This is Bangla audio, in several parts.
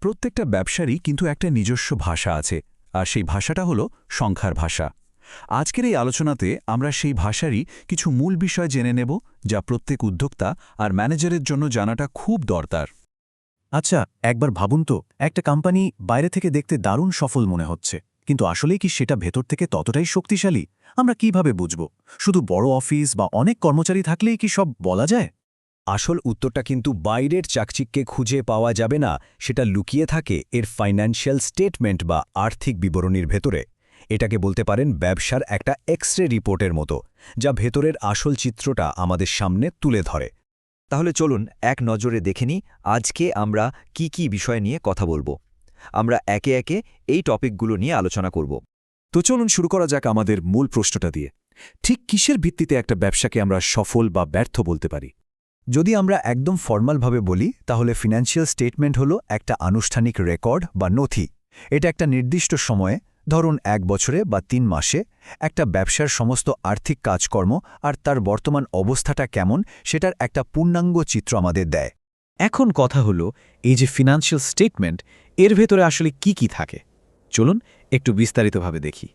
প্রত্যেকটা ব্যবসারই কিন্তু একটা নিজস্ব ভাষা আছে, আর সেই ভাষাটা হলো সংখ্যার ভাষা। আজকের এই আলোচনাতে আমরা সেই ভাষারই কিছু মূল বিষয় জেনে নেব, যা প্রত্যেক উদ্যোক্তা আর ম্যানেজারের জন্য জানাটা খুব দরকার। আচ্ছা, একবার ভাবুন তো, একটা কোম্পানি বাইরে থেকে দেখতে দারুণ সফল মনে হচ্ছে, কিন্তু আসলেই কি সেটা ভেতর থেকে ততটাই শক্তিশালী? আমরা কিভাবে বুঝব? শুধু বড় অফিস বা অনেক কর্মচারী থাকলেই কি সব বলা যায়? আসল উত্তরটা কিন্তু বাইরের চাকচিক্যে খুঁজে পাওয়া যাবে না, সেটা লুকিয়ে থাকে এর ফাইন্যান্সিয়াল স্টেটমেন্ট বা আর্থিক বিবরণীর ভেতরে। এটাকে বলতে পারেন ব্যবসার একটা এক্স-রে রিপোর্টের মতো, যা ভেতরের আসল চিত্রটা আমাদের সামনে তুলে ধরে। তাহলে চলুন এক নজরে দেখে নিই আজকে আমরা কি বিষয় নিয়ে কথা বলবো। আমরা একে একে এই টপিকগুলো নিয়ে আলোচনা করব। তো চলুন শুরু করা যাক আমাদের মূল প্রশ্নটা দিয়ে। ঠিক কিসের ভিত্তিতে একটা ব্যবসাকে আমরা সফল বা ব্যর্থ বলতে পারি? যদি আমরা একদম ফর্মালভাবে বলি, তাহলে ফিনান্সিয়াল স্টেটমেন্ট হলো একটা আনুষ্ঠানিক রেকর্ড বা নথি। এটা একটা নির্দিষ্ট সময়ে, ধরুন 1 বছরে বা 3 মাসে, একটা ব্যবসার সমস্ত আর্থিক কাজকর্ম আর তার বর্তমান অবস্থাটা কেমন সেটার একটা পূর্ণাঙ্গ চিত্র আমাদের দেয়। এখন কথা হলো, এই যে ফিনান্সিয়াল স্টেটমেন্ট, এর ভেতরে আসলে কি থাকে? চলুন একটু বিস্তারিতভাবে দেখি।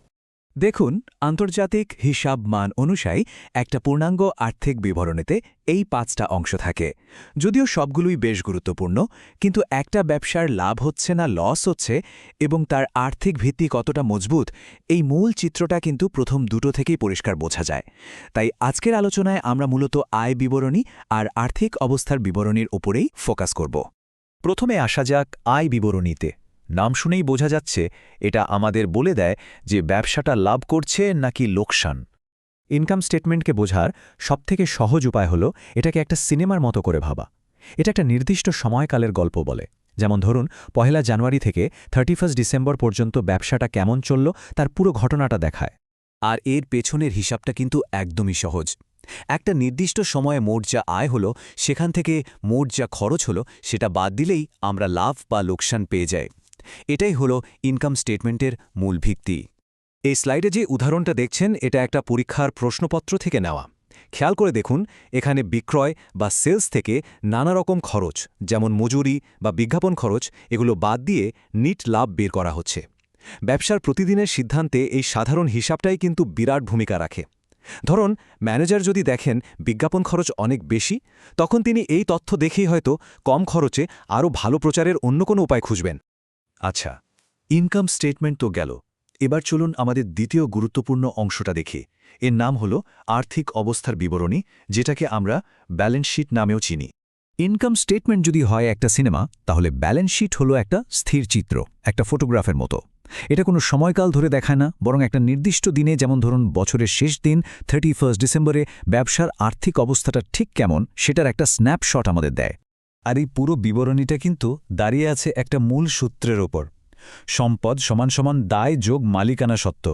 দেখুন, আন্তর্জাতিক হিসাব মান অনুযায়ী একটা পূর্ণাঙ্গ আর্থিক বিবরণীতে এই 5টা অংশ থাকে। যদিও সবগুলোই বেশ গুরুত্বপূর্ণ, কিন্তু একটা ব্যবসার লাভ হচ্ছে না লস হচ্ছে এবং তার আর্থিক ভিত্তি কতটা মজবুত, এই মূল চিত্রটা কিন্তু প্রথম দুটো থেকেই পরিষ্কার বোঝা যায়। তাই আজকের আলোচনায় আমরা মূলত আয় বিবরণী আর আর্থিক অবস্থার বিবরণীর ওপরেই ফোকাস করব। প্রথমে আসা যাক আয় বিবরণীতে। নাম শুনেই বোঝা যাচ্ছে এটা আমাদের বলে দেয় যে ব্যবসাটা লাভ করছে নাকি লোকসান। ইনকাম স্টেটমেন্টকে বোঝার সবথেকে সহজ উপায় হলো এটাকে একটা সিনেমার মতো করে ভাবা। এটা একটা নির্দিষ্ট সময়কালের গল্প বলে। যেমন ধরুন, 1 জানুয়ারি থেকে 31 ডিসেম্বর পর্যন্ত ব্যবসাটা কেমন চলল তার পুরো ঘটনাটা দেখায়। আর এর পেছনের হিসাবটা কিন্তু একদমই সহজ। একটা নির্দিষ্ট সময়ে মোট যা আয় হলো, সেখান থেকে মোট যা খরচ হলো সেটা বাদ দিলেই আমরা লাভ বা লোকসান পেয়ে যাই। এটাই হলো ইনকাম স্টেটমেন্টের মূল ভিত্তি। এই স্লাইডে যে উদাহরণটা দেখছেন, এটা একটা পরীক্ষার প্রশ্নপত্র থেকে নেওয়া। খেয়াল করে দেখুন, এখানে বিক্রয় বা সেলস থেকে নানা রকম খরচ, যেমন মজুরি বা বিজ্ঞাপন খরচ, এগুলো বাদ দিয়ে নিট লাভ বের করা হচ্ছে। ব্যবসার প্রতিদিনের সিদ্ধান্তে এই সাধারণ হিসাবটাই কিন্তু বিরাট ভূমিকা রাখে। ধরুন, ম্যানেজার যদি দেখেন বিজ্ঞাপন খরচ অনেক বেশি, তখন তিনি এই তথ্য দেখেই হয়তো কম খরচে আরও ভালো প্রচারের অন্য কোনো উপায় খুঁজবেন। আচ্ছা, ইনকাম স্টেটমেন্ট তো গেল। এবার চলুন আমাদের দ্বিতীয় গুরুত্বপূর্ণ অংশটা দেখি। এর নাম হলো আর্থিক অবস্থার বিবরণী, যেটাকে আমরা ব্যালেন্স শিট নামেও চিনি। ইনকাম স্টেটমেন্ট যদি হয় একটা সিনেমা, তাহলে ব্যালেন্স শিট হলো একটা স্থির চিত্র, একটা ফটোগ্রাফের মতো। এটা কোনো সময়কাল ধরে দেখায় না, বরং একটা নির্দিষ্ট দিনে, যেমন ধরুন বছরের শেষ দিন 31 ডিসেম্বরে ব্যবসার আর্থিক অবস্থাটা ঠিক কেমন সেটার একটা স্ন্যাপশট আমাদের দেয়। আর এই পুরো বিবরণীটা কিন্তু দাঁড়িয়ে আছে একটা মূল সূত্রের ওপর: সম্পদ সমান সমান দায় যোগ মালিকানা সত্ত্ব।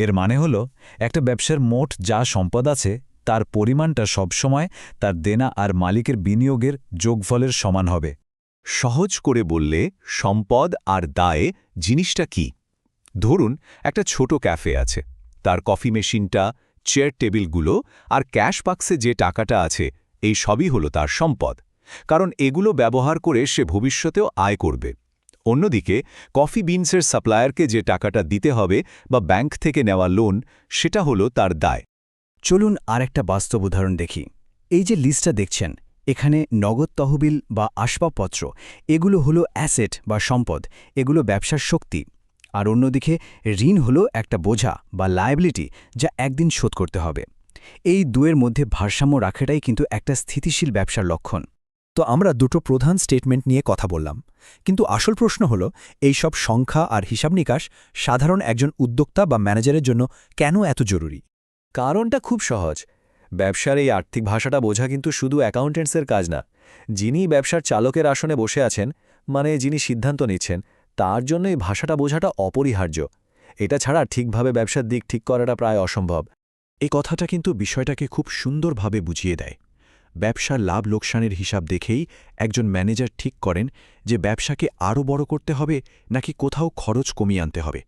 এর মানে হলো, একটা ব্যবসার মোট যা সম্পদ আছে তার পরিমাণটা সবসময় তার দেনা আর মালিকের বিনিয়োগের যোগফলের সমান হবে। সহজ করে বললে, সম্পদ আর দায়ে জিনিসটা কি? ধরুন একটা ছোট ক্যাফে আছে, তার কফি মেশিনটা, চেয়ার টেবিলগুলো আর ক্যাশ বাক্সে যে টাকাটা আছে, এই সবই হলো তার সম্পদ, কারণ এগুলো ব্যবহার করে সে ভবিষ্যতেও আয় করবে। অন্যদিকে কফি বিনসের সাপ্লায়ারকে যে টাকাটা দিতে হবে বা ব্যাংক থেকে নেওয়া লোন, সেটা হলো তার দায়। চলুন আরেকটা বাস্তব উদাহরণ দেখি। এই যে লিস্টটা দেখছেন, এখানে নগদ তহবিল বা আসবাবপত্র, এগুলো হলো অ্যাসেট বা সম্পদ, এগুলো ব্যবসার শক্তি। আর অন্যদিকে ঋণ হলো একটা বোঝা বা লায়াবিলিটি, যা একদিন শোধ করতে হবে। এই দুয়ের মধ্যে ভারসাম্য রাখাটাই কিন্তু একটা স্থিতিশীল ব্যবসার লক্ষণ। তো আমরা দুটো প্রধান স্টেটমেন্ট নিয়ে কথা বললাম, কিন্তু আসল প্রশ্ন হলো, এই সব সংখ্যা আর হিসাব নিকাশ সাধারণ একজন উদ্যোক্তা বা ম্যানেজারের জন্য কেন এত জরুরি? কারণটা খুব সহজ। ব্যবসার এই আর্থিক ভাষাটা বোঝা কিন্তু শুধু অ্যাকাউন্টেন্টসের কাজ না। যিনি ব্যবসার চালকের আসনে বসে আছেন, মানে যিনি সিদ্ধান্ত নিচ্ছেন, তার জন্য এই ভাষাটা বোঝাটা অপরিহার্য। এটা ছাড়া ঠিকভাবে ব্যবসার দিক ঠিক করাটা প্রায় অসম্ভব। এই কথাটা কিন্তু বিষয়টাকে খুব সুন্দরভাবে বুঝিয়ে দেয়। ব্যবসার লাভ লোকসানের হিসাব দেখেই একজন ম্যানেজার ঠিক করেন যে ব্যবসাকে আরও বড় করতে হবে নাকি কোথাও খরচ কমিয়ে আনতে হবে।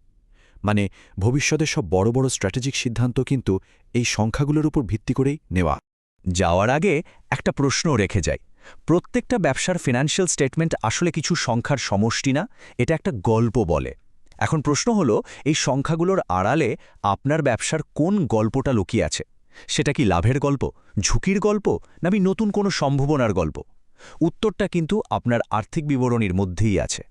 মানে ভবিষ্যতে সব বড় বড় স্ট্র্যাটেজিক সিদ্ধান্ত কিন্তু এই সংখ্যাগুলোর উপর ভিত্তি করেই নেওয়া। যাওয়ার আগে একটা প্রশ্ন রেখে যাই, প্রত্যেকটা ব্যবসার ফিনান্সিয়াল স্টেটমেন্ট আসলে কিছু সংখ্যার সমষ্টি না, এটা একটা গল্প বলে। এখন প্রশ্ন হলো, এই সংখ্যাগুলোর আড়ালে আপনার ব্যবসার কোন গল্পটা লুকিয়ে আছে? সেটা কি লাভের গল্প, ঝুঁকির গল্প, নাকি নতুন কোনো সম্ভাবনার গল্প? উত্তরটা কিন্তু আপনার আর্থিক বিবরণীর মধ্যেই আছে।